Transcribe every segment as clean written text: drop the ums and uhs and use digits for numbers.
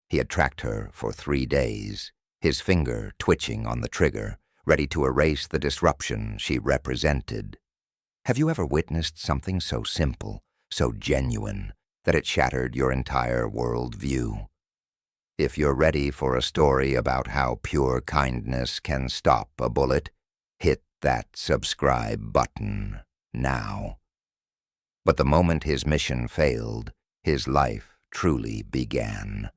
He had tracked her for 3 days, his finger twitching on the trigger, ready to erase the disruption she represented. Have you ever witnessed something so simple, so genuine, that it shattered your entire worldview? If you're ready for a story about how pure kindness can stop a bullet, hit that subscribe button now. But the moment his mission failed, his life truly began.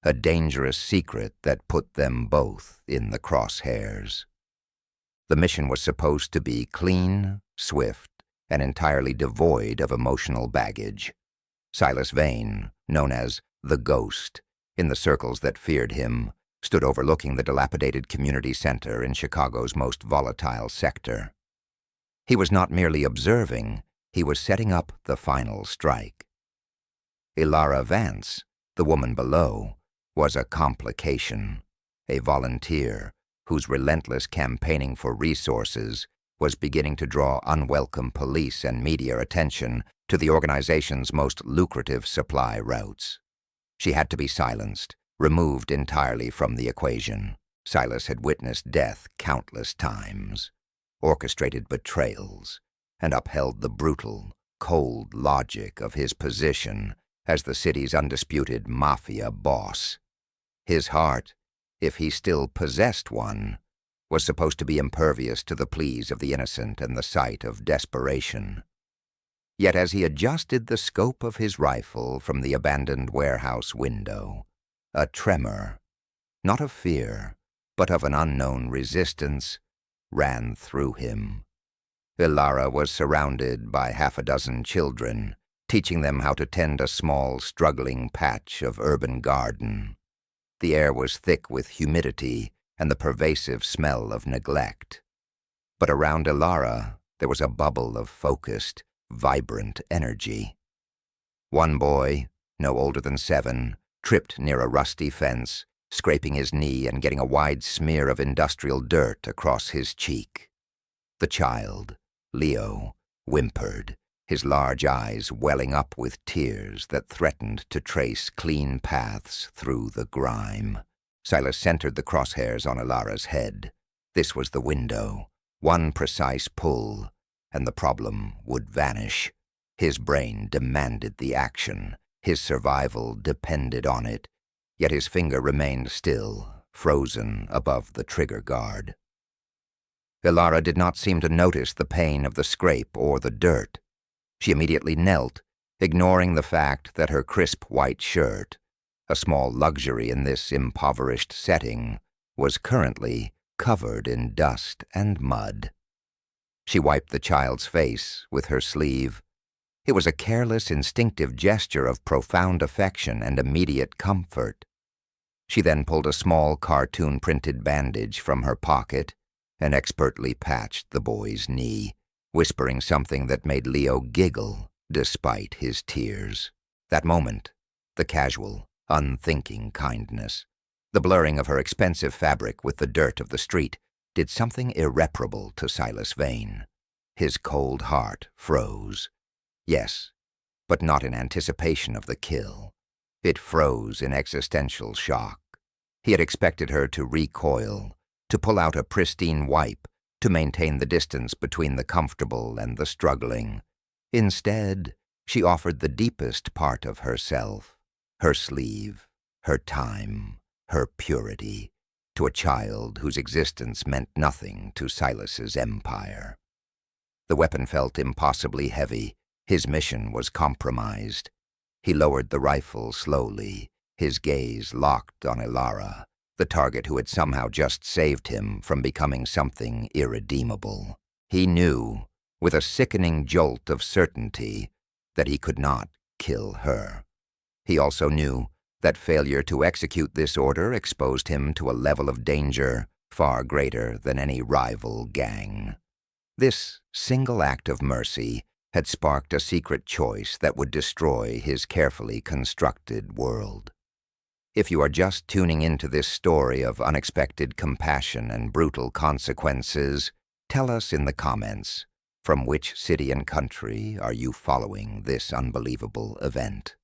A dangerous secret that put them both in the crosshairs. The mission was supposed to be clean, swift, and entirely devoid of emotional baggage. Silas Vane, known as the Ghost, in the circles that feared him, stood overlooking the dilapidated community center in Chicago's most volatile sector. He was not merely observing, he was setting up the final strike. Ilara Vance, the woman below, was a complication, a volunteer whose relentless campaigning for resources was beginning to draw unwelcome police and media attention to the organization's most lucrative supply routes. She had to be silenced, removed entirely from the equation. Silas had witnessed death countless times, orchestrated betrayals, and upheld the brutal, cold logic of his position as the city's undisputed Mafia boss. His heart, if he still possessed one, was supposed to be impervious to the pleas of the innocent and the sight of desperation. Yet as he adjusted the scope of his rifle from the abandoned warehouse window, a tremor, not of fear, but of an unknown resistance, ran through him. Ilara was surrounded by 6 children, teaching them how to tend a small, struggling patch of urban garden. The air was thick with humidity and the pervasive smell of neglect. But around Ilara, there was a bubble of focused, vibrant energy. One boy, no older than 7, tripped near a rusty fence, scraping his knee and getting a wide smear of industrial dirt across his cheek. The child, Leo, whimpered, his large eyes welling up with tears that threatened to trace clean paths through the grime. Silas centered the crosshairs on Ilara's head. This was the window. One precise pull, and the problem would vanish. His brain demanded the action. His survival depended on it, yet his finger remained still, frozen above the trigger guard. Ilara did not seem to notice the pain of the scrape or the dirt. She immediately knelt, ignoring the fact that her crisp white shirt, a small luxury in this impoverished setting, was currently covered in dust and mud. She wiped the child's face with her sleeve. It was a careless, instinctive gesture of profound affection and immediate comfort. She then pulled a small cartoon-printed bandage from her pocket and expertly patched the boy's knee, whispering something that made Leo giggle despite his tears. That moment, the casual, unthinking kindness, the blurring of her expensive fabric with the dirt of the street, did something irreparable to Silas Vane. His cold heart froze. Yes, but not in anticipation of the kill. It froze in existential shock. He had expected her to recoil, to pull out a pristine wipe, to maintain the distance between the comfortable and the struggling. Instead, she offered the deepest part of herself, her sleeve, her time, her purity, to a child whose existence meant nothing to Silas's empire. The weapon felt impossibly heavy. His mission was compromised. He lowered the rifle slowly, his gaze locked on Ilara, the target who had somehow just saved him from becoming something irredeemable. He knew, with a sickening jolt of certainty, that he could not kill her. He also knew that failure to execute this order exposed him to a level of danger far greater than any rival gang. This single act of mercy had sparked a secret choice that would destroy his carefully constructed world. If you are just tuning into this story of unexpected compassion and brutal consequences, tell us in the comments, from which city and country are you following this unbelievable event?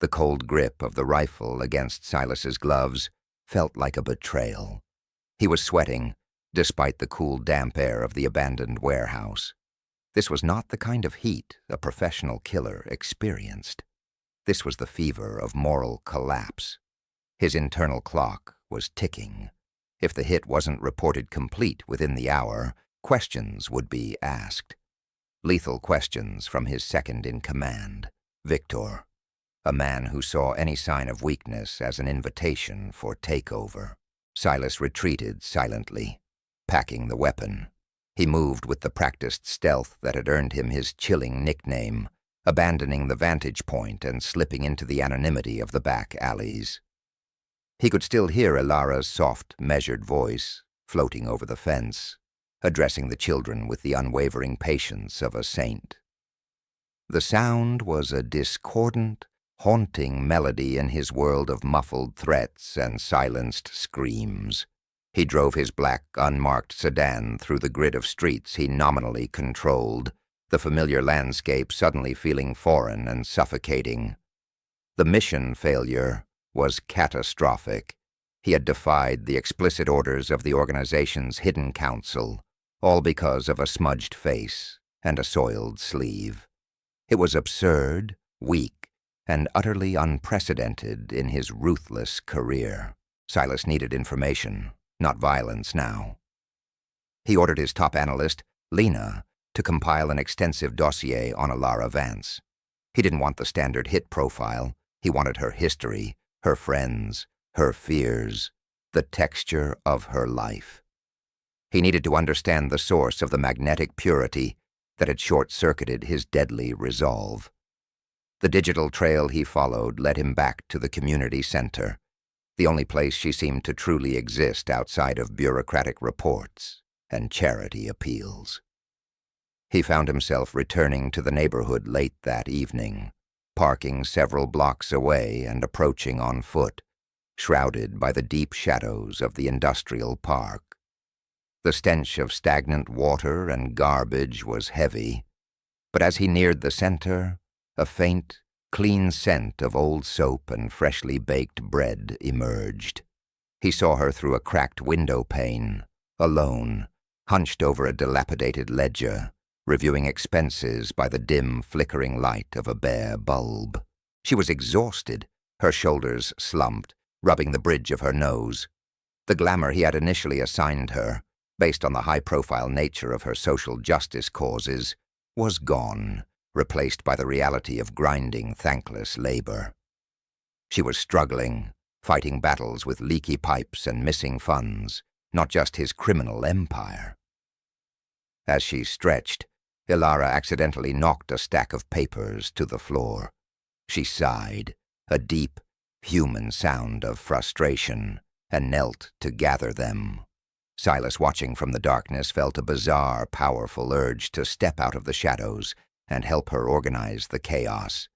The cold grip of the rifle against Silas's gloves felt like a betrayal. He was sweating, despite the cool, damp air of the abandoned warehouse. This was not the kind of heat a professional killer experienced. This was the fever of moral collapse. His internal clock was ticking. If the hit wasn't reported complete within the hour, questions would be asked. Lethal questions from his second-in-command, Victor, a man who saw any sign of weakness as an invitation for takeover. Silas retreated silently, packing the weapon. He moved with the practiced stealth that had earned him his chilling nickname, abandoning the vantage point and slipping into the anonymity of the back alleys. He could still hear Ilara's soft, measured voice floating over the fence, addressing the children with the unwavering patience of a saint. The sound was a discordant, haunting melody in his world of muffled threats and silenced screams. He drove his black, unmarked sedan through the grid of streets he nominally controlled, the familiar landscape suddenly feeling foreign and suffocating. The mission failure was catastrophic. He had defied the explicit orders of the organization's hidden council, all because of a smudged face and a soiled sleeve. It was absurd, weak, and utterly unprecedented in his ruthless career. Silas needed information, not violence now. He ordered his top analyst, Lena, to compile an extensive dossier on Ilara Vance. He didn't want the standard hit profile. He wanted her history, her friends, her fears, the texture of her life. He needed to understand the source of the magnetic purity that had short-circuited his deadly resolve. The digital trail he followed led him back to the community center, the only place she seemed to truly exist outside of bureaucratic reports and charity appeals. He found himself returning to the neighborhood late that evening, parking several blocks away and approaching on foot, shrouded by the deep shadows of the industrial park. The stench of stagnant water and garbage was heavy, but as he neared the center, a faint, clean scent of old soap and freshly baked bread emerged. He saw her through a cracked window pane, alone, hunched over a dilapidated ledger, reviewing expenses by the dim, flickering light of a bare bulb. She was exhausted, her shoulders slumped, rubbing the bridge of her nose. The glamour he had initially assigned her, based on the high-profile nature of her social justice causes, was gone, replaced by the reality of grinding, thankless labor. She was struggling, fighting battles with leaky pipes and missing funds, not just his criminal empire. As she stretched, Ilara accidentally knocked a stack of papers to the floor. She sighed, a deep, human sound of frustration, and knelt to gather them. Silas, watching from the darkness, felt a bizarre, powerful urge to step out of the shadows and help her organize the chaos.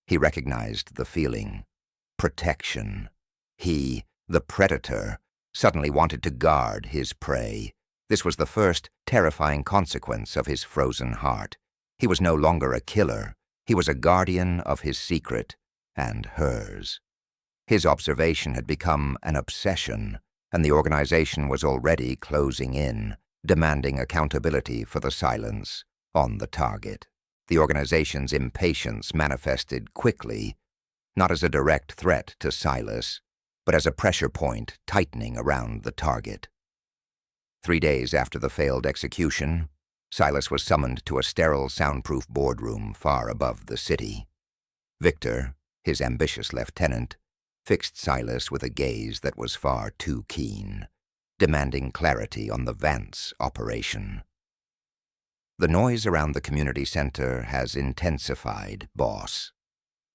He recognized the feeling. Protection. He, the predator, suddenly wanted to guard his prey. This was the first terrifying consequence of his frozen heart. He was no longer a killer. He was a guardian of his secret and hers. His observation had become an obsession, and the organization was already closing in, demanding accountability for the silence on the target. The organization's impatience manifested quickly, not as a direct threat to Silas, but as a pressure point tightening around the target. 3 days after the failed execution, Silas was summoned to a sterile, soundproof boardroom far above the city. Victor, his ambitious lieutenant, fixed Silas with a gaze that was far too keen, demanding clarity on the Vance operation. "The noise around the community center has intensified, boss,"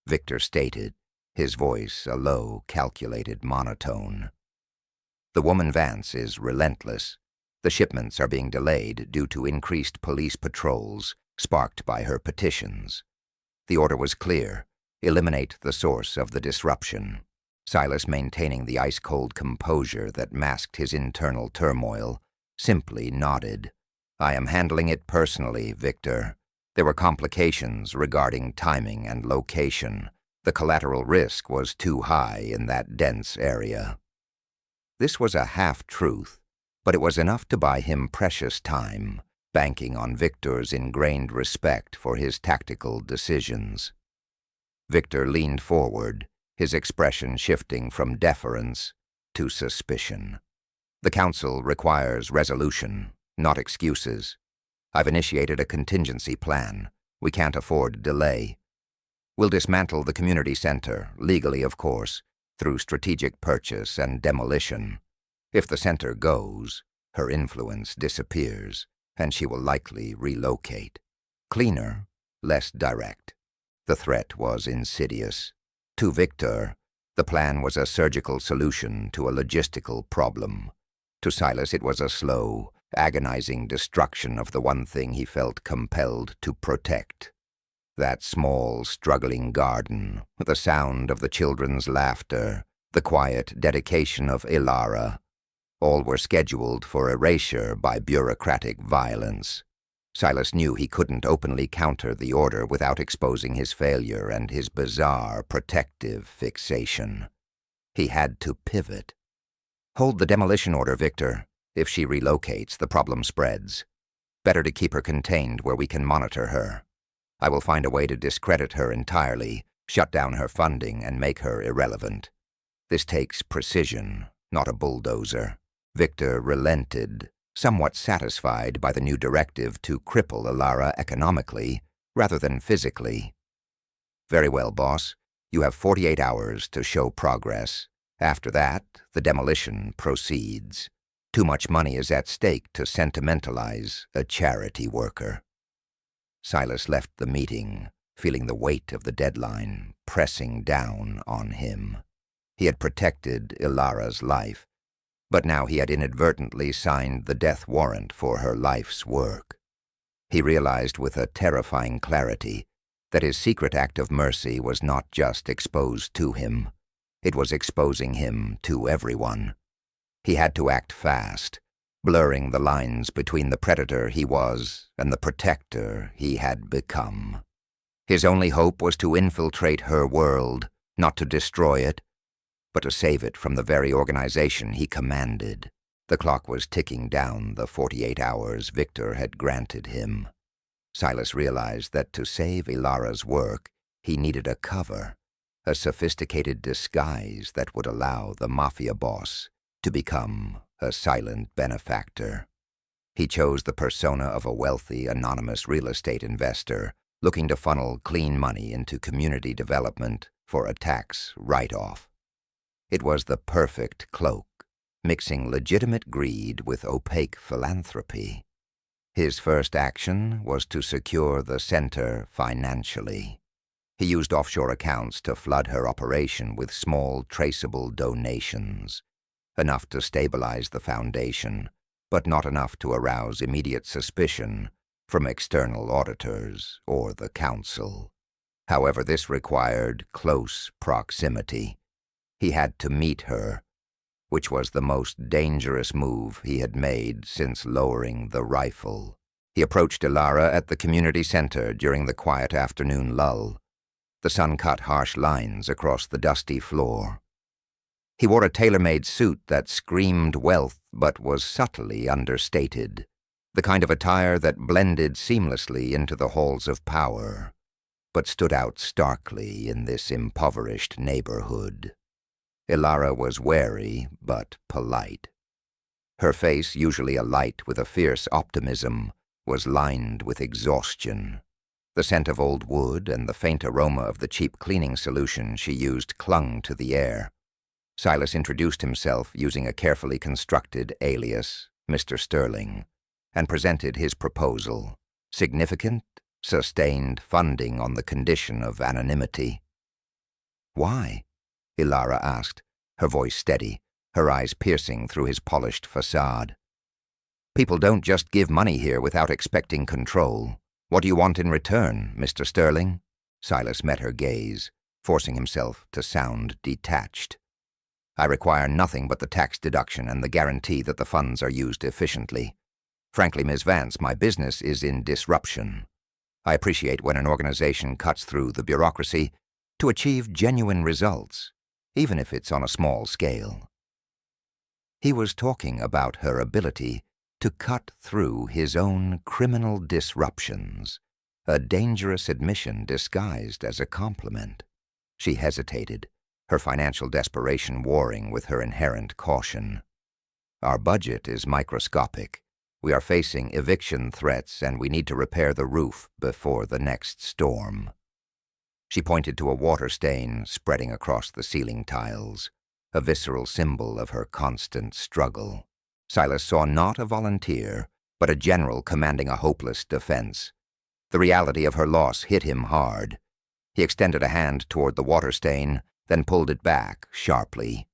Victor stated, his voice a low, calculated monotone. "The woman Vance is relentless. The shipments are being delayed due to increased police patrols sparked by her petitions. The order was clear: eliminate the source of the disruption." Silas, maintaining the ice-cold composure that masked his internal turmoil, simply nodded. "I am handling it personally, Victor. There were complications regarding timing and location, The collateral risk was too high in that dense area. This was a half-truth, but it was enough to buy him precious time, banking on Victor's ingrained respect for his tactical decisions. Victor leaned forward, his expression shifting from deference to suspicion. "The Council requires resolution, not excuses. I've initiated a contingency plan. We can't afford delay. We'll dismantle the community center, legally of course, through strategic purchase and demolition. If the center goes, her influence disappears, and she will likely relocate. Cleaner, less direct." The threat was insidious. To Victor, the plan was a surgical solution to a logistical problem. To Silas, it was a slow, agonizing destruction of the one thing he felt compelled to protect. That small, struggling garden, the sound of the children's laughter, the quiet dedication of Ilara, all were scheduled for erasure by bureaucratic violence. Silas knew he couldn't openly counter the order without exposing his failure and his bizarre, protective fixation. He had to pivot. "Hold the demolition order, Victor. If she relocates, the problem spreads. Better to keep her contained where we can monitor her. I will find a way to discredit her entirely, shut down her funding, and make her irrelevant. This takes precision, not a bulldozer." Victor relented, somewhat satisfied by the new directive to cripple Ilara economically rather than physically. "Very well, boss. You have 48 hours to show progress. After that, the demolition proceeds. Too much money is at stake to sentimentalize a charity worker." Silas left the meeting, feeling the weight of the deadline pressing down on him. He had protected Ilara's life, but now he had inadvertently signed the death warrant for her life's work. He realized with a terrifying clarity that his secret act of mercy was not just exposed to him, it was exposing him to everyone. He had to act fast, blurring the lines between the predator he was and the protector he had become. His only hope was to infiltrate her world, not to destroy it, but to save it from the very organization he commanded. The clock was ticking down the 48 hours Victor had granted him. Silas realized that to save Ilara's work, he needed a cover, a sophisticated disguise that would allow the Mafia boss to become a silent benefactor. He chose the persona of a wealthy, anonymous real estate investor looking to funnel clean money into community development for a tax write-off. It was the perfect cloak, mixing legitimate greed with opaque philanthropy. His first action was to secure the center financially. He used offshore accounts to flood her operation with small, traceable donations, enough to stabilize the foundation, but not enough to arouse immediate suspicion from external auditors or the council. However, this required close proximity. He had to meet her, which was the most dangerous move he had made since lowering the rifle. He approached Ilara at the community center during the quiet afternoon lull. The sun cut harsh lines across the dusty floor. He wore a tailor-made suit that screamed wealth but was subtly understated, the kind of attire that blended seamlessly into the halls of power, but stood out starkly in this impoverished neighborhood. Ilara was wary but polite. Her face, usually alight with a fierce optimism, was lined with exhaustion. The scent of old wood and the faint aroma of the cheap cleaning solution she used clung to the air. Silas introduced himself using a carefully constructed alias, Mr. Sterling, and presented his proposal: significant, sustained funding on the condition of anonymity. "Why?" Ilara asked, her voice steady, her eyes piercing through his polished facade. "People don't just give money here without expecting control. What do you want in return, Mr. Sterling?" Silas met her gaze, forcing himself to sound detached. "I require nothing but the tax deduction and the guarantee that the funds are used efficiently. Frankly, Ms. Vance, my business is in disruption. I appreciate when an organization cuts through the bureaucracy, to achieve genuine results, even if it's on a small scale. He was talking about her ability to cut through his own criminal disruptions, a dangerous admission disguised as a compliment. She hesitated, her financial desperation warring with her inherent caution. Our budget is microscopic. We are facing eviction threats and we need to repair the roof before the next storm. She pointed to a water stain spreading across the ceiling tiles, a visceral symbol of her constant struggle. Silas saw not a volunteer, but a general commanding a hopeless defense. The reality of her loss hit him hard. He extended a hand toward the water stain, then pulled it back sharply.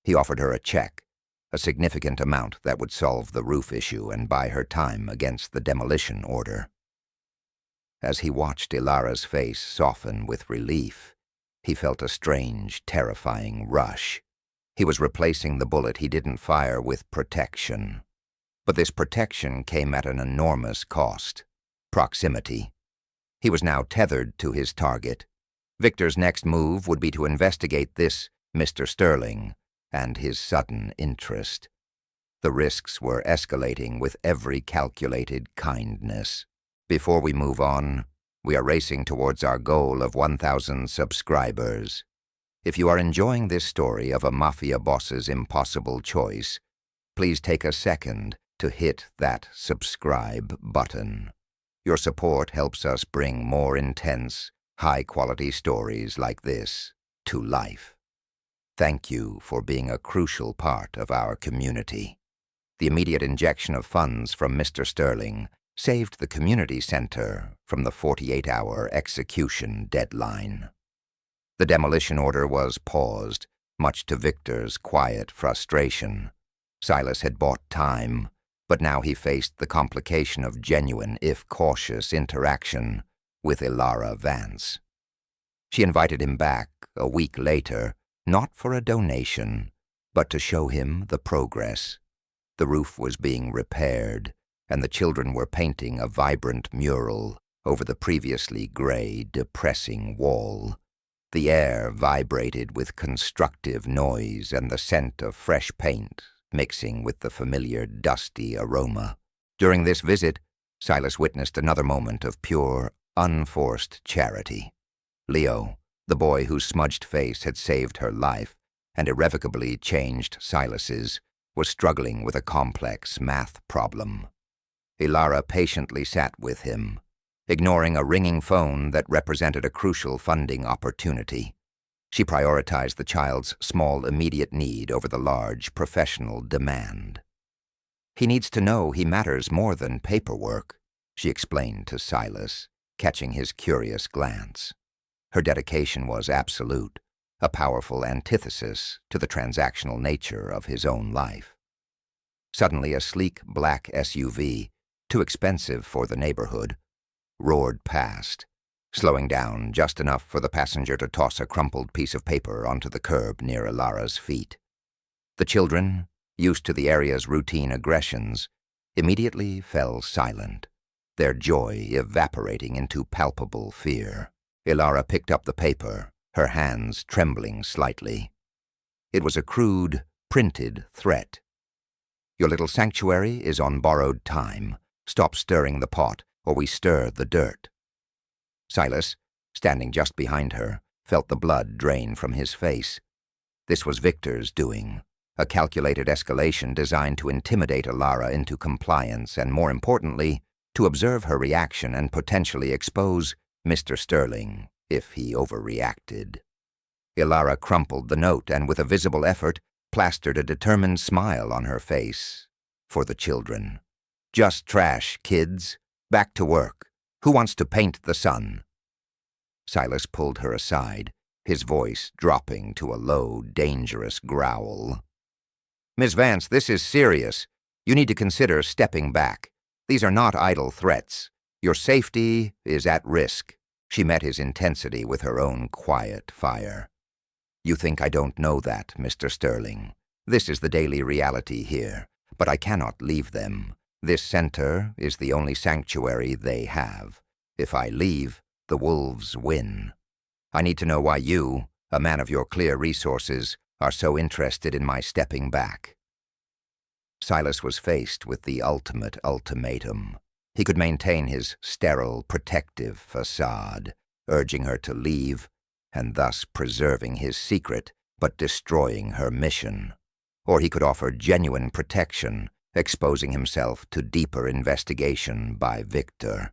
He offered her a check, a significant amount that would solve the roof issue and buy her time against the demolition order. As he watched Ilara's face soften with relief, he felt a strange, terrifying rush. He was replacing the bullet he didn't fire with protection. But this protection came at an enormous cost: proximity. He was now tethered to his target. Victor's next move would be to investigate this Mr. Sterling and his sudden interest. The risks were escalating with every calculated kindness. Before we move on, we are racing towards our goal of 1,000 subscribers. If you are enjoying this story of a mafia boss's impossible choice, please take a second to hit that subscribe button. Your support helps us bring more intense, high-quality stories like this to life. Thank you for being a crucial part of our community. The immediate injection of funds from Mr. Sterling saved the community center from the 48-hour execution deadline. The demolition order was paused, much to Victor's quiet frustration. Silas had bought time, but now he faced the complication of genuine, if cautious, interaction with Ilara Vance. She invited him back a week later, not for a donation, but to show him the progress. The roof was being repaired, and the children were painting a vibrant mural over the previously gray, depressing wall. The air vibrated with constructive noise and the scent of fresh paint mixing with the familiar dusty aroma. During this visit, Silas witnessed another moment of pure, unforced charity. Leo, the boy whose smudged face had saved her life and irrevocably changed Silas's, was struggling with a complex math problem. Ilara patiently sat with him, ignoring a ringing phone that represented a crucial funding opportunity. She prioritized the child's small immediate need over the large professional demand. "He needs to know he matters more than paperwork," she explained to Silas, catching his curious glance. Her dedication was absolute, a powerful antithesis to the transactional nature of his own life. Suddenly, a sleek black SUV, too expensive for the neighborhood, roared past, slowing down just enough for the passenger to toss a crumpled piece of paper onto the curb near Ilara's feet. The children, used to the area's routine aggressions, immediately fell silent, their joy evaporating into palpable fear. Ilara picked up the paper, her hands trembling slightly. It was a crude, printed threat. "Your little sanctuary is on borrowed time. Stop stirring the pot, or we stir the dirt." Silas, standing just behind her, felt the blood drain from his face. This was Victor's doing, a calculated escalation designed to intimidate Ilara into compliance and, more importantly, to observe her reaction and potentially expose Mr. Sterling if he overreacted. Ilara crumpled the note and, with a visible effort, plastered a determined smile on her face for the children. "Just trash, kids. Back to work. Who wants to paint the sun?" Silas pulled her aside, his voice dropping to a low, dangerous growl. "Miss Vance, this is serious. You need to consider stepping back. These are not idle threats. Your safety is at risk." She met his intensity with her own quiet fire. "You think I don't know that, Mr. Sterling. This is the daily reality here, but I cannot leave them. This center is the only sanctuary they have. If I leave, the wolves win. I need to know why you, a man of your clear resources, are so interested in my stepping back." Silas was faced with the ultimate ultimatum. He could maintain his sterile, protective facade, urging her to leave, and thus preserving his secret, but destroying her mission. Or he could offer genuine protection, exposing himself to deeper investigation by Victor.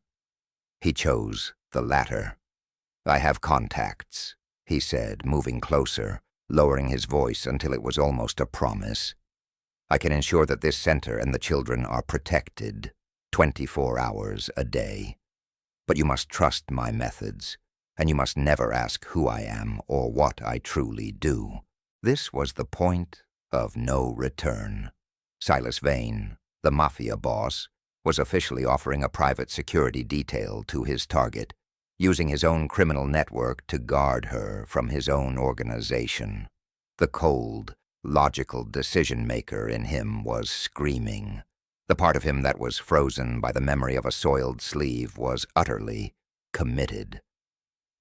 He chose the latter. "I have contacts," he said, moving closer, lowering his voice until it was almost a promise. "I can ensure that this center and the children are protected, 24 hours a day. But you must trust my methods, and you must never ask who I am or what I truly do." This was the point of no return. Silas Vane, the Mafia boss, was officially offering a private security detail to his target, using his own criminal network to guard her from his own organization. The cold, logical decision-maker in him was screaming. The part of him that was frozen by the memory of a soiled sleeve was utterly committed.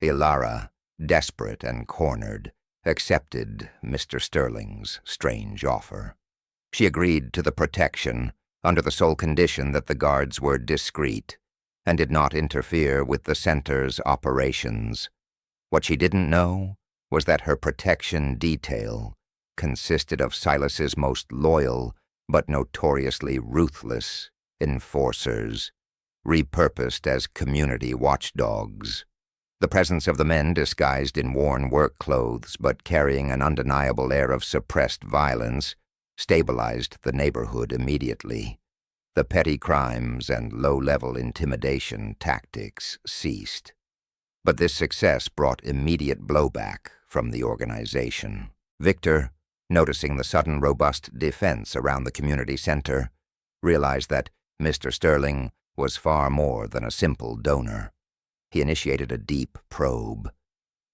Ilara, desperate and cornered, accepted Mr. Sterling's strange offer. She agreed to the protection under the sole condition that the guards were discreet and did not interfere with the center's operations. What she didn't know was that her protection detail consisted of Silas's most loyal but notoriously ruthless enforcers, repurposed as community watchdogs. The presence of the men disguised in worn work clothes but carrying an undeniable air of suppressed violence stabilized the neighborhood immediately. The petty crimes and low-level intimidation tactics ceased. But this success brought immediate blowback from the organization. Victor, noticing the sudden robust defense around the community center, realized that Mr. Sterling was far more than a simple donor. He initiated a deep probe.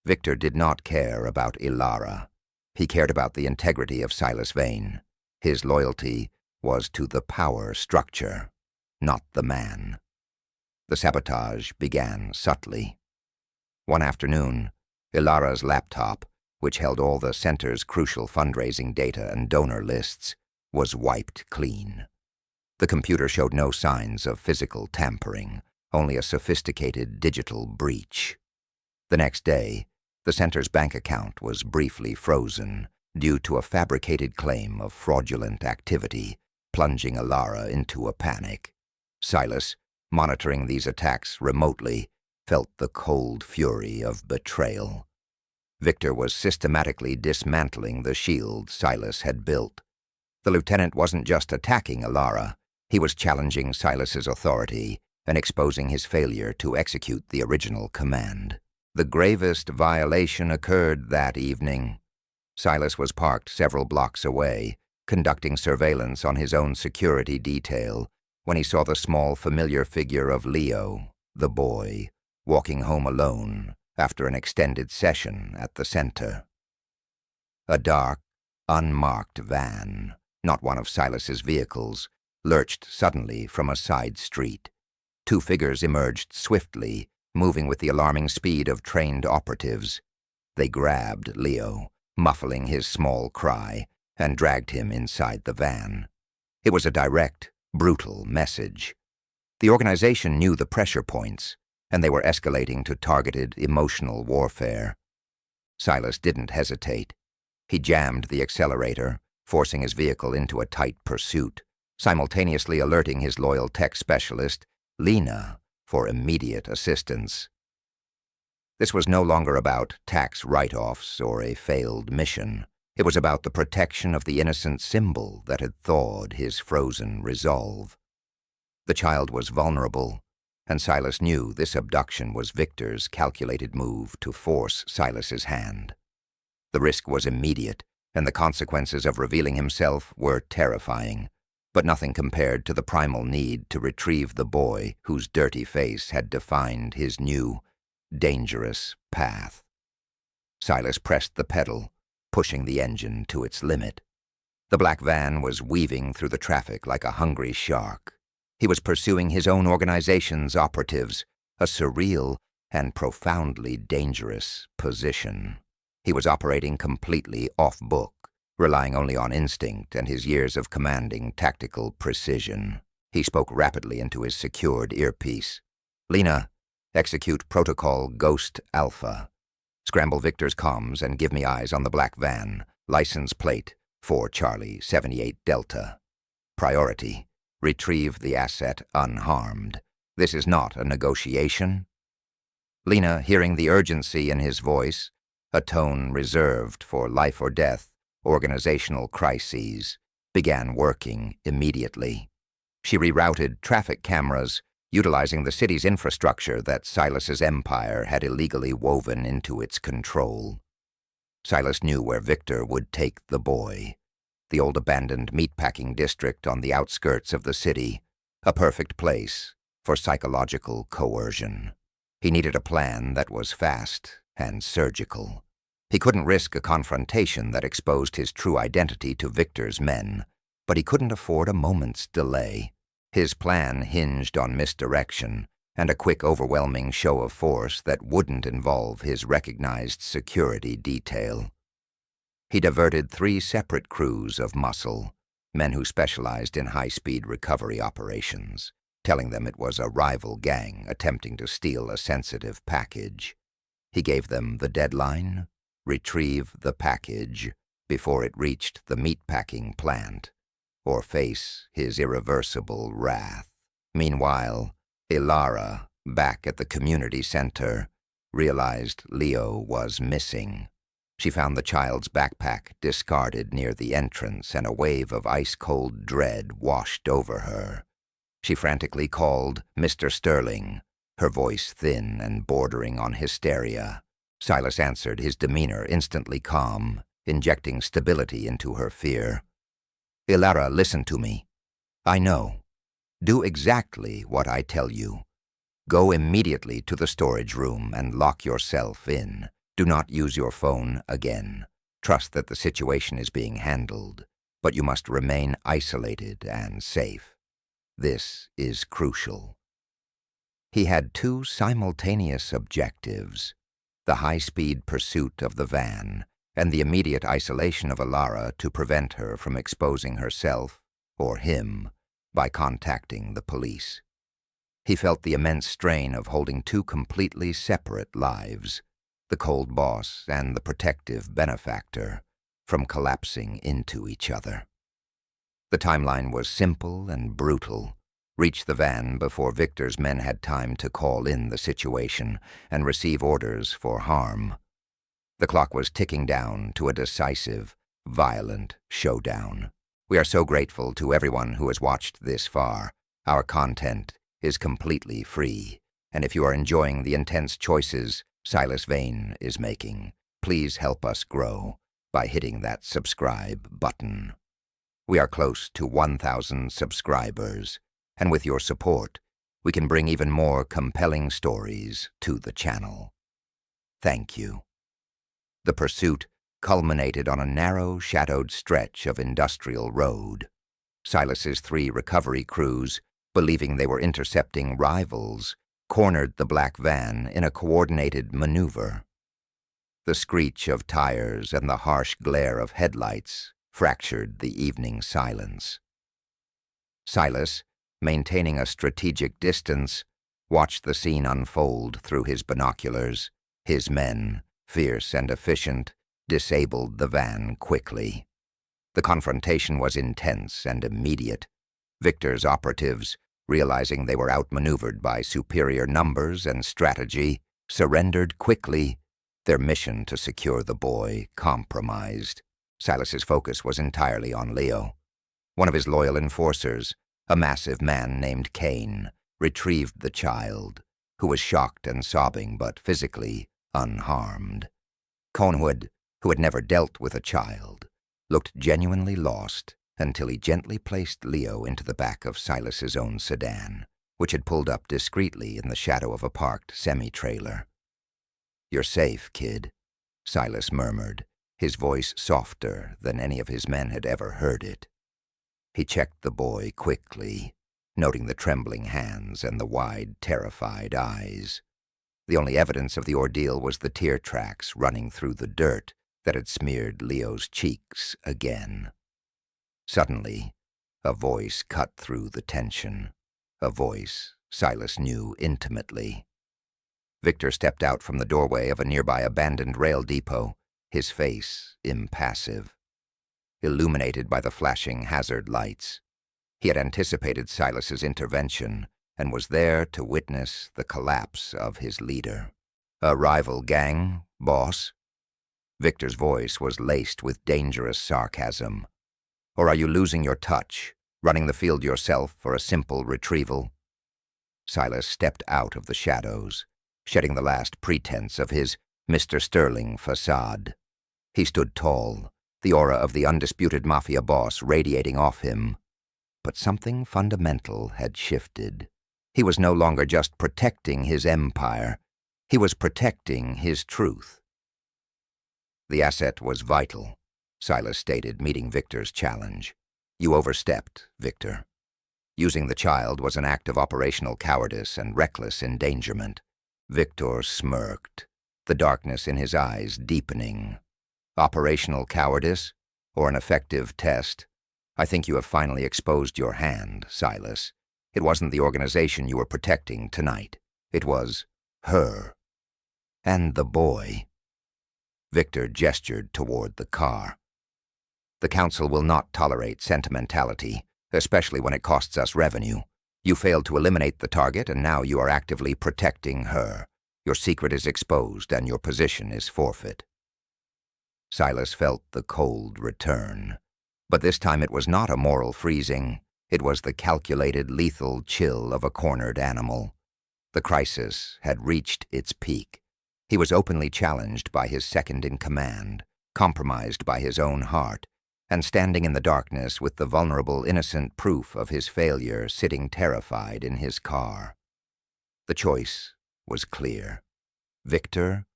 Victor did not care about Ilara. He cared about the integrity of Silas Vane. His loyalty was to the power structure, not the man. The sabotage began subtly. One afternoon, Ilara's laptop, which held all the center's crucial fundraising data and donor lists, was wiped clean. The computer showed no signs of physical tampering, only a sophisticated digital breach. The next day, the center's bank account was briefly frozen due to a fabricated claim of fraudulent activity, plunging Ilara into a panic. Silas, monitoring these attacks remotely, felt the cold fury of betrayal. Victor was systematically dismantling the shield Silas had built. The lieutenant wasn't just attacking Ilara, he was challenging Silas's authority and exposing his failure to execute the original command. The gravest violation occurred that evening. Silas was parked several blocks away, conducting surveillance on his own security detail, when he saw the small familiar figure of Leo, the boy, walking home alone after an extended session at the center. A dark, unmarked van, not one of Silas's vehicles, lurched suddenly from a side street. Two figures emerged swiftly, moving with the alarming speed of trained operatives. They grabbed Leo, muffling his small cry, and dragged him inside the van. It was a direct, brutal message. The organization knew the pressure points, and they were escalating to targeted emotional warfare. Silas didn't hesitate. He jammed the accelerator, forcing his vehicle into a tight pursuit, simultaneously alerting his loyal tech specialist, Lena, for immediate assistance. This was no longer about tax write-offs or a failed mission. It was about the protection of the innocent symbol that had thawed his frozen resolve. The child was vulnerable, and Silas knew this abduction was Victor's calculated move to force Silas's hand. The risk was immediate, and the consequences of revealing himself were terrifying, but nothing compared to the primal need to retrieve the boy whose dirty face had defined his new, dangerous path. Silas pressed the pedal, pushing the engine to its limit. The black van was weaving through the traffic like a hungry shark. He was pursuing his own organization's operatives, a surreal, and profoundly dangerous position. He was operating completely off-book, relying only on instinct and his years of commanding tactical precision. He spoke rapidly into his secured earpiece. "Lena, execute Protocol Ghost Alpha. Scramble Victor's comms and give me eyes on the black van. License plate 4 Charlie 78 Delta. Priority: retrieve the asset unharmed. This is not a negotiation." Lena, hearing the urgency in his voice, a tone reserved for life or death organizational crises, began working immediately. She rerouted traffic cameras, utilizing the city's infrastructure that Silas's empire had illegally woven into its control. Silas knew where Victor would take the boy, the old abandoned meatpacking district on the outskirts of the city, a perfect place for psychological coercion. He needed a plan that was fast and surgical. He couldn't risk a confrontation that exposed his true identity to Victor's men, but he couldn't afford a moment's delay. His plan hinged on misdirection and a quick, overwhelming show of force that wouldn't involve his recognized security detail. He diverted 3 separate crews of muscle, men who specialized in high-speed recovery operations, telling them it was a rival gang attempting to steal a sensitive package. He gave them the deadline: retrieve the package before it reached the meatpacking plant, or face his irreversible wrath. Meanwhile, Ilara, back at the community center, realized Leo was missing. She found the child's backpack discarded near the entrance, and a wave of ice-cold dread washed over her. She frantically called Mr. Sterling, her voice thin and bordering on hysteria. Silas answered, his demeanor instantly calm, injecting stability into her fear. "Ilara, listen to me. I know. Do exactly what I tell you. Go immediately to the storage room and lock yourself in. Do not use your phone again. Trust that the situation is being handled, but you must remain isolated and safe. This is crucial." He had 2 simultaneous objectives: the high-speed pursuit of the van and the immediate isolation of Ilara to prevent her from exposing herself, or him, by contacting the police. He felt the immense strain of holding 2 completely separate lives, the cold boss and the protective benefactor, from collapsing into each other. The timeline was simple and brutal. Reach the van before Victor's men had time to call in the situation and receive orders for harm. The clock was ticking down to a decisive, violent showdown. We are so grateful to everyone who has watched this far. Our content is completely free, and if you are enjoying the intense choices Silas Vane is making, please help us grow by hitting that subscribe button. We are close to 1,000 subscribers, and with your support, we can bring even more compelling stories to the channel. Thank you. The pursuit culminated on a narrow, shadowed stretch of industrial road. Silas's 3 recovery crews, believing they were intercepting rivals, cornered the black van in a coordinated maneuver. The screech of tires and the harsh glare of headlights fractured the evening silence. Silas, maintaining a strategic distance, watched the scene unfold through his binoculars. His men, fierce and efficient, disabled the van quickly. The confrontation was intense and immediate. Victor's operatives, realizing they were outmaneuvered by superior numbers and strategy, surrendered quickly, their mission to secure the boy compromised. Silas's focus was entirely on Leo. One of his loyal enforcers, a massive man named Kane, retrieved the child, who was shocked and sobbing but physically unharmed. Conewood, who had never dealt with a child, looked genuinely lost until he gently placed Leo into the back of Silas's own sedan, which had pulled up discreetly in the shadow of a parked semi-trailer. "You're safe, kid," Silas murmured, his voice softer than any of his men had ever heard it. He checked the boy quickly, noting the trembling hands and the wide, terrified eyes. The only evidence of the ordeal was the tear tracks running through the dirt that had smeared Leo's cheeks again. Suddenly, a voice cut through the tension. A voice Silas knew intimately. Victor stepped out from the doorway of a nearby abandoned rail depot, his face impassive, illuminated by the flashing hazard lights. He had anticipated Silas's intervention and was there to witness the collapse of his leader. A rival gang, boss? Victor's voice was laced with dangerous sarcasm. Or are you losing your touch, running the field yourself for a simple retrieval? Silas stepped out of the shadows, shedding the last pretense of his Mr. Sterling facade. He stood tall, the aura of the undisputed Mafia boss radiating off him. But something fundamental had shifted. He was no longer just protecting his empire. He was protecting his truth. The asset was vital, Silas stated, meeting Victor's challenge. You overstepped, Victor. Using the child was an act of operational cowardice and reckless endangerment. Victor smirked, the darkness in his eyes deepening. Operational cowardice, or an effective test? I think you have finally exposed your hand, Silas. It wasn't the organization you were protecting tonight. It was her. And the boy. Victor gestured toward the car. The council will not tolerate sentimentality, especially when it costs us revenue. You failed to eliminate the target, and now you are actively protecting her. Your secret is exposed, and your position is forfeit. Silas felt the cold return. But this time it was not a moral freezing. It was the calculated, lethal chill of a cornered animal. The crisis had reached its peak. He was openly challenged by his second-in-command, compromised by his own heart, and standing in the darkness with the vulnerable, innocent proof of his failure sitting terrified in his car. The choice was clear. Victor,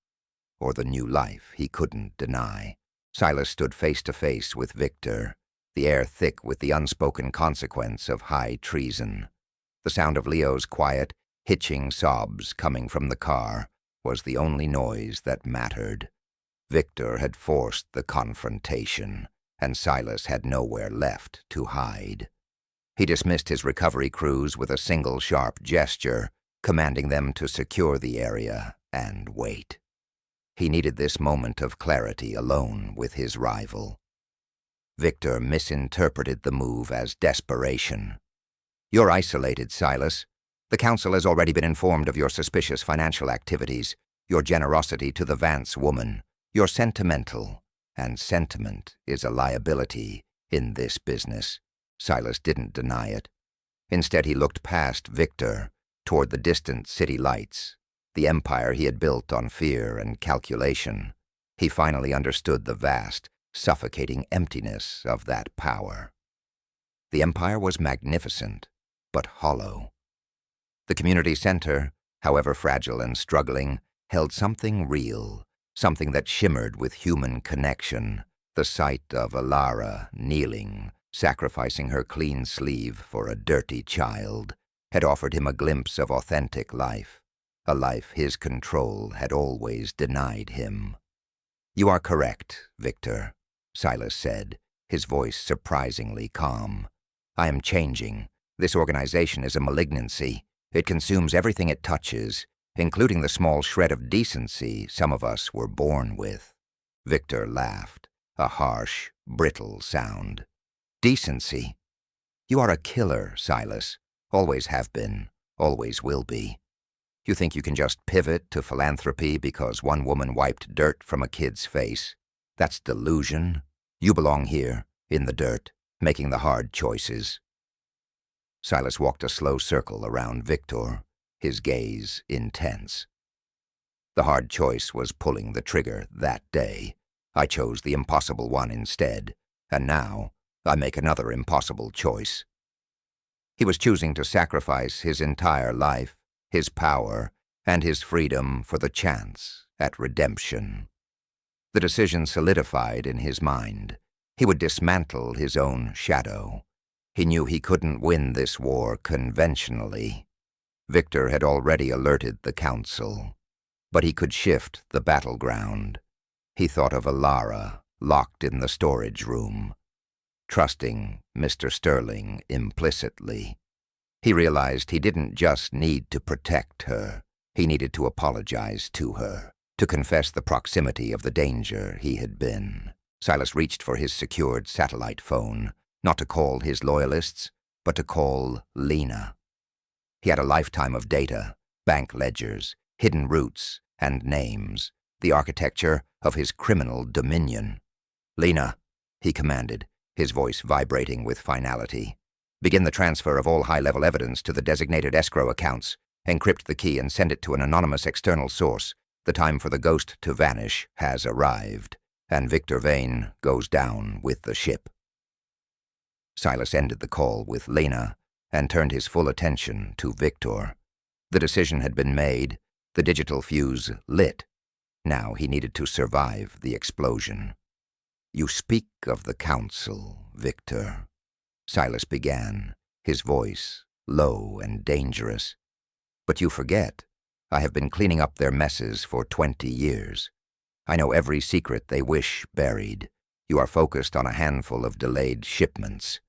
or the new life he couldn't deny. Silas stood face to face with Victor, the air thick with the unspoken consequence of high treason. The sound of Leo's quiet, hitching sobs coming from the car was the only noise that mattered. Victor had forced the confrontation, and Silas had nowhere left to hide. He dismissed his recovery crews with a single sharp gesture, commanding them to secure the area and wait. He needed this moment of clarity alone with his rival. Victor misinterpreted the move as desperation. You're isolated, Silas. The council has already been informed of your suspicious financial activities, your generosity to the Vance woman. You're sentimental, and sentiment is a liability in this business. Silas didn't deny it. Instead, he looked past Victor, toward the distant city lights, the empire he had built on fear and calculation. He finally understood the vast, suffocating emptiness of that power. The empire was magnificent, but hollow. The community center, however fragile and struggling, held something real, something that shimmered with human connection. The sight of Alara kneeling, sacrificing her clean sleeve for a dirty child, had offered him a glimpse of authentic life, a life his control had always denied him. You are correct, Victor, Silas said, his voice surprisingly calm. I am changing. This organization is a malignancy. It consumes everything it touches, including the small shred of decency some of us were born with. Victor laughed, a harsh, brittle sound. Decency? You are a killer, Silas. Always have been, always will be. You think you can just pivot to philanthropy because one woman wiped dirt from a kid's face? That's delusion. You belong here, in the dirt, making the hard choices. Silas walked a slow circle around Victor, his gaze intense. The hard choice was pulling the trigger that day. I chose the impossible one instead, and now I make another impossible choice. He was choosing to sacrifice his entire life, his power, and his freedom for the chance at redemption. The decision solidified in his mind. He would dismantle his own shadow. He knew he couldn't win this war conventionally. Victor had already alerted the council. but he could shift the battleground. He thought of Alara, locked in the storage room, trusting Mr. Sterling implicitly. He realized he didn't just need to protect her. He needed to apologize to her, to confess the proximity of the danger he had been. Silas reached for his secured satellite phone, not to call his loyalists, but to call Lena. He had a lifetime of data, bank ledgers, hidden routes, and names, the architecture of his criminal dominion. "Lena," he commanded, his voice vibrating with finality. "Begin the transfer of all high-level evidence to the designated escrow accounts. Encrypt the key and send it to an anonymous external source. The time for the ghost to vanish has arrived, and Victor Vane goes down with the ship." Silas ended the call with Lena and turned his full attention to Victor. The decision had been made, the digital fuse lit. Now he needed to survive the explosion. "You speak of the council, Victor," Silas began, his voice low and dangerous. "But you forget, I have been cleaning up their messes for 20 years. I know every secret they wish buried. You are focused on a handful of delayed shipments.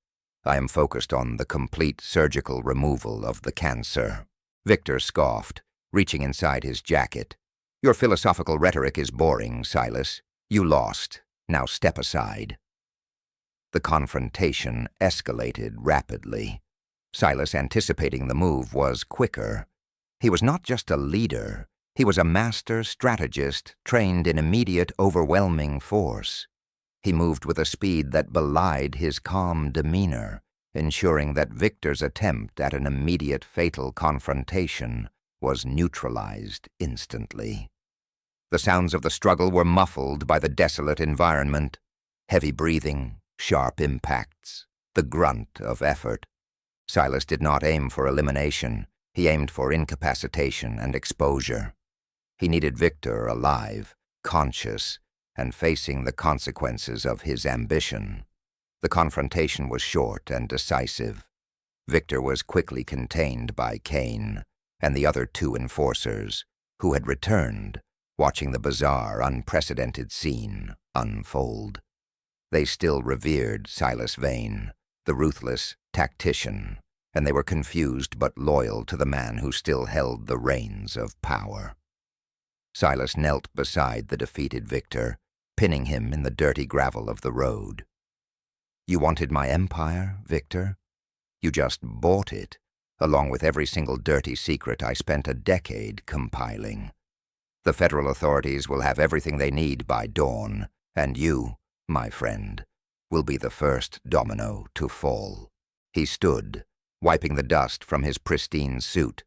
I am focused on the complete surgical removal of the cancer." Victor scoffed, reaching inside his jacket. "Your philosophical rhetoric is boring, Silas. You lost. Now step aside." The confrontation escalated rapidly. Silas, anticipating the move, was quicker. He was not just a leader. He was a master strategist trained in immediate, overwhelming force. He moved with a speed that belied his calm demeanor, ensuring that Victor's attempt at an immediate fatal confrontation was neutralized instantly. The sounds of the struggle were muffled by the desolate environment. Heavy breathing, sharp impacts, the grunt of effort. Silas did not aim for elimination. He aimed for incapacitation and exposure. He needed Victor alive, conscious, and facing the consequences of his ambition. The confrontation was short and decisive. Victor was quickly contained by Kane and the other two enforcers, who had returned, watching the bizarre, unprecedented scene unfold. They still revered Silas Vane, the ruthless tactician, and they were confused but loyal to the man who still held the reins of power. Silas knelt beside the defeated Victor, pinning him in the dirty gravel of the road. "You wanted my empire, Victor? You just bought it, along with every single dirty secret I spent a decade compiling. The federal authorities will have everything they need by dawn, and you, my friend, will be the first domino to fall." He stood, wiping the dust from his pristine suit,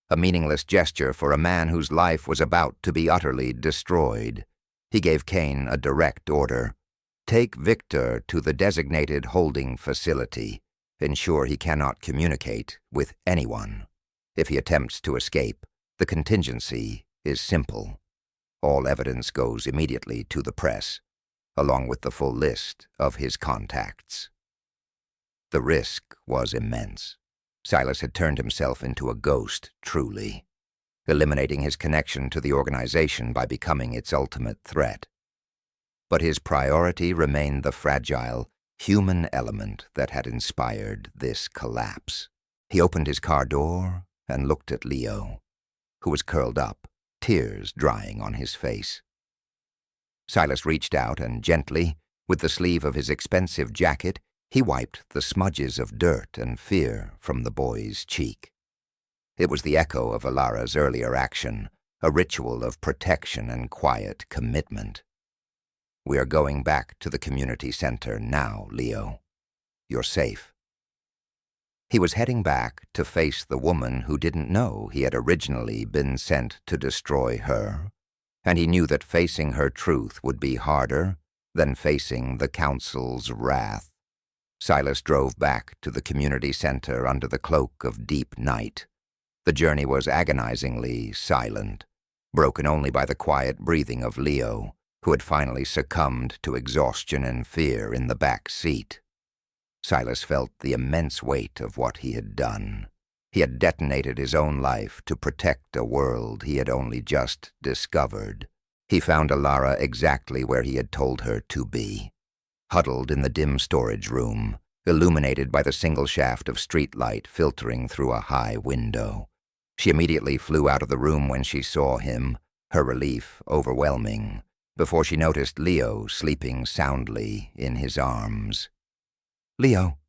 a meaningless gesture for a man whose life was about to be utterly destroyed. He gave Kane a direct order. "Take Victor to the designated holding facility. Ensure he cannot communicate with anyone. If he attempts to escape, the contingency is simple. All evidence goes immediately to the press, along with the full list of his contacts." The risk was immense. Silas had turned himself into a ghost, truly, eliminating his connection to the organization by becoming its ultimate threat. But his priority remained the fragile, human element that had inspired this collapse. He opened his car door and looked at Leo, who was curled up, tears drying on his face. Silas reached out and gently, with the sleeve of his expensive jacket, he wiped the smudges of dirt and fear from the boy's cheek. It was the echo of Alara's earlier action, a ritual of protection and quiet commitment. "We are going back to the community center now, Leo. You're safe." He was heading back to face the woman who didn't know he had originally been sent to destroy her, and he knew that facing her truth would be harder than facing the council's wrath. Silas drove back to the community center under the cloak of deep night. The journey was agonizingly silent, broken only by the quiet breathing of Leo, who had finally succumbed to exhaustion and fear in the back seat. Silas felt the immense weight of what he had done. He had detonated his own life to protect a world he had only just discovered. He found Ilara exactly where he had told her to be, huddled in the dim storage room, illuminated by the single shaft of streetlight filtering through a high window. She immediately flew out of the room when she saw him, her relief overwhelming, before she noticed Leo sleeping soundly in his arms. "Leo,"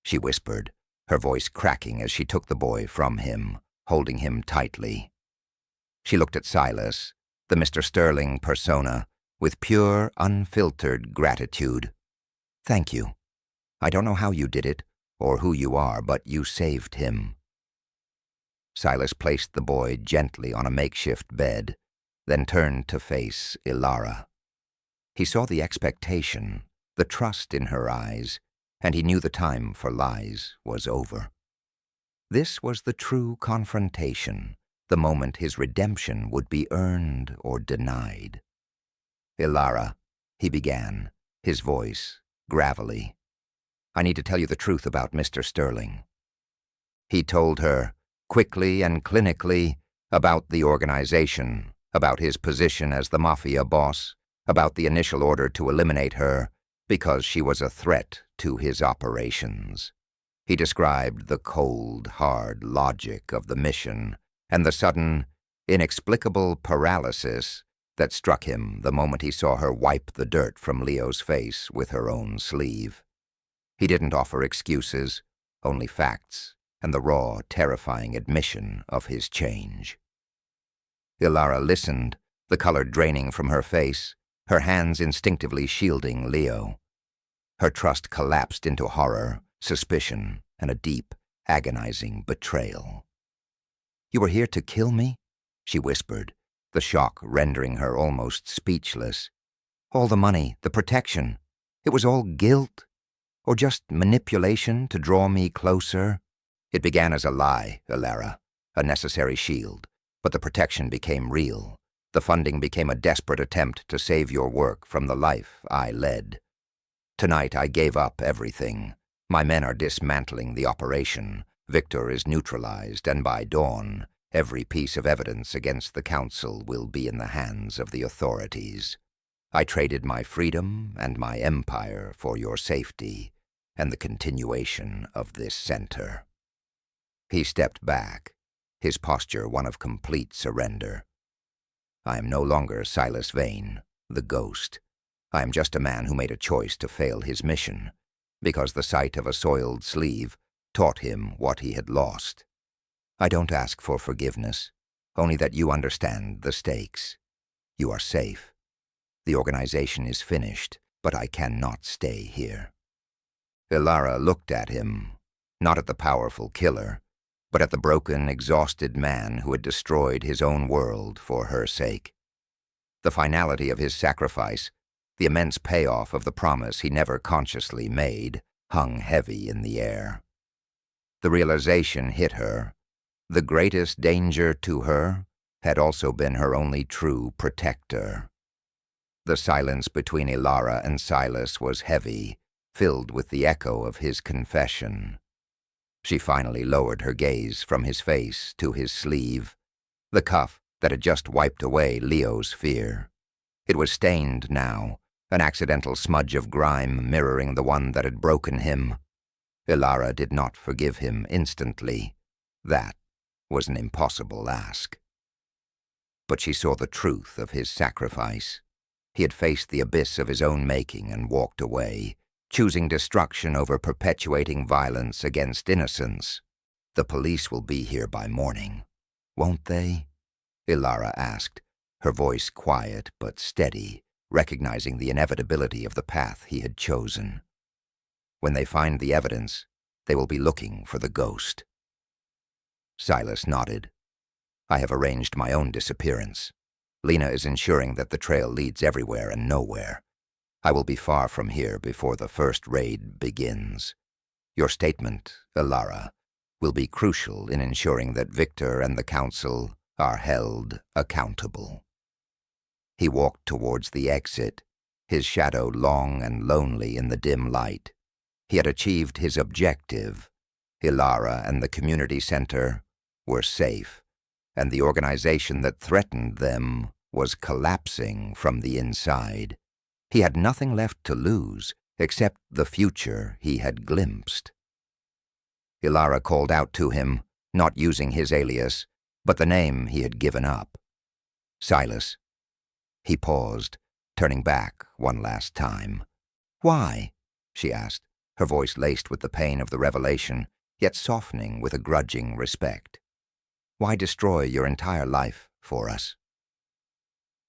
she whispered, her voice cracking as she took the boy from him, holding him tightly. She looked at Silas, the Mr. Sterling persona, with pure, unfiltered gratitude. "Thank you. I don't know how you did it, or who you are, but you saved him." Silas placed the boy gently on a makeshift bed, then turned to face Ilara. He saw the expectation, the trust in her eyes, and he knew the time for lies was over. This was the true confrontation, the moment his redemption would be earned or denied. "Ilara," he began, his voice gravelly, "I need to tell you the truth about Mr. Sterling." He told her, quickly and clinically, about the organization, about his position as the Mafia boss, about the initial order to eliminate her because she was a threat to his operations. He described the cold, hard logic of the mission and the sudden, inexplicable paralysis that struck him the moment he saw her wipe the dirt from Leo's face with her own sleeve. He didn't offer excuses, only facts and the raw, terrifying admission of his change. Ilara listened, the color draining from her face, her hands instinctively shielding Leo. Her trust collapsed into horror, suspicion, and a deep, agonizing betrayal. "You were here to kill me?" she whispered, the shock rendering her almost speechless. "All the money, the protection, it was all guilt? Or just manipulation to draw me closer?" "It began as a lie, Ilara, a necessary shield, but the protection became real. The funding became a desperate attempt to save your work from the life I led. Tonight I gave up everything. My men are dismantling the operation. Victor is neutralized, and by dawn, every piece of evidence against the Council will be in the hands of the authorities. I traded my freedom and my empire for your safety and the continuation of this center." He stepped back, his posture one of complete surrender. "I am no longer Silas Vane, the ghost. I am just a man who made a choice to fail his mission, because the sight of a soiled sleeve taught him what he had lost. I don't ask for forgiveness, only that you understand the stakes. You are safe. The organization is finished, but I cannot stay here." Ilara looked at him, not at the powerful killer, but at the broken, exhausted man who had destroyed his own world for her sake. The finality of his sacrifice, the immense payoff of the promise he never consciously made, hung heavy in the air. The realization hit her. The greatest danger to her had also been her only true protector. The silence between Ilara and Silas was heavy, filled with the echo of his confession. She finally lowered her gaze from his face to his sleeve, the cuff that had just wiped away Leo's fear. It was stained now, an accidental smudge of grime mirroring the one that had broken him. Ilara did not forgive him instantly. That was an impossible ask. But she saw the truth of his sacrifice. He had faced the abyss of his own making and walked away, choosing destruction over perpetuating violence against innocence. "The police will be here by morning, won't they?" Ilara asked, her voice quiet but steady, recognizing the inevitability of the path he had chosen. "When they find the evidence, they will be looking for the ghost." Silas nodded. "I have arranged my own disappearance. Lena is ensuring that the trail leads everywhere and nowhere. I will be far from here before the first raid begins. Your statement, Ilara, will be crucial in ensuring that Victor and the Council are held accountable." He walked towards the exit, his shadow long and lonely in the dim light. He had achieved his objective, Ilara and the community center were safe, and the organization that threatened them was collapsing from the inside. He had nothing left to lose except the future he had glimpsed. Ilara called out to him, not using his alias, but the name he had given up. Silas. He paused, turning back one last time. "Why?" she asked, her voice laced with the pain of the revelation, yet softening with a grudging respect. "Why destroy your entire life for us?"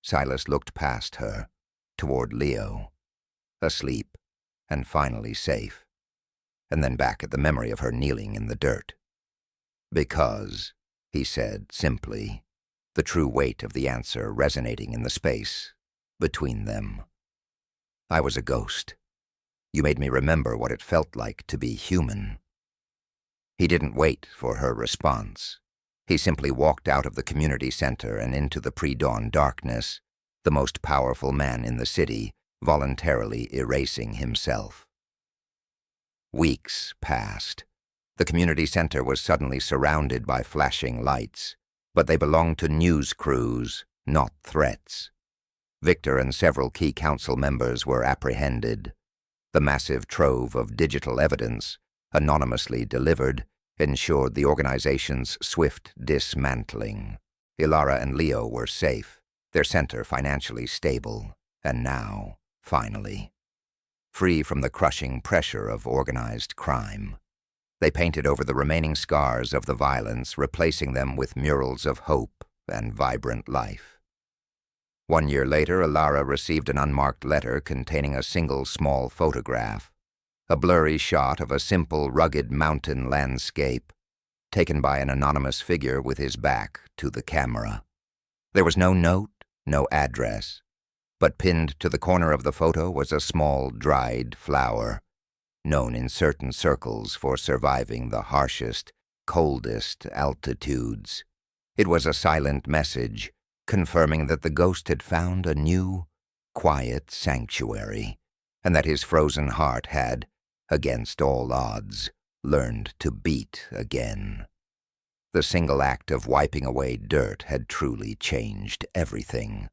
Silas looked past her, toward Leo, asleep and finally safe, and then back at the memory of her kneeling in the dirt. "Because," he said simply, the true weight of the answer resonating in the space between them. "I was a ghost. You made me remember what it felt like to be human." He didn't wait for her response. He simply walked out of the community center and into the pre-dawn darkness, the most powerful man in the city, voluntarily erasing himself. Weeks passed. The community center was suddenly surrounded by flashing lights, but they belonged to news crews, not threats. Victor and several key council members were apprehended. The massive trove of digital evidence, anonymously delivered, ensured the organization's swift dismantling. Ilara and Leo were safe, their center financially stable, and now, finally, free from the crushing pressure of organized crime. They painted over the remaining scars of the violence, replacing them with murals of hope and vibrant life. 1 year later, Ilara received an unmarked letter containing a single small photograph, a blurry shot of a simple, rugged mountain landscape, taken by an anonymous figure with his back to the camera. There was no note, no address, but pinned to the corner of the photo was a small, dried flower, known in certain circles for surviving the harshest, coldest altitudes. It was a silent message, confirming that the ghost had found a new, quiet sanctuary, and that his frozen heart had, against all odds, learned to beat again. The single act of wiping away dirt had truly changed everything.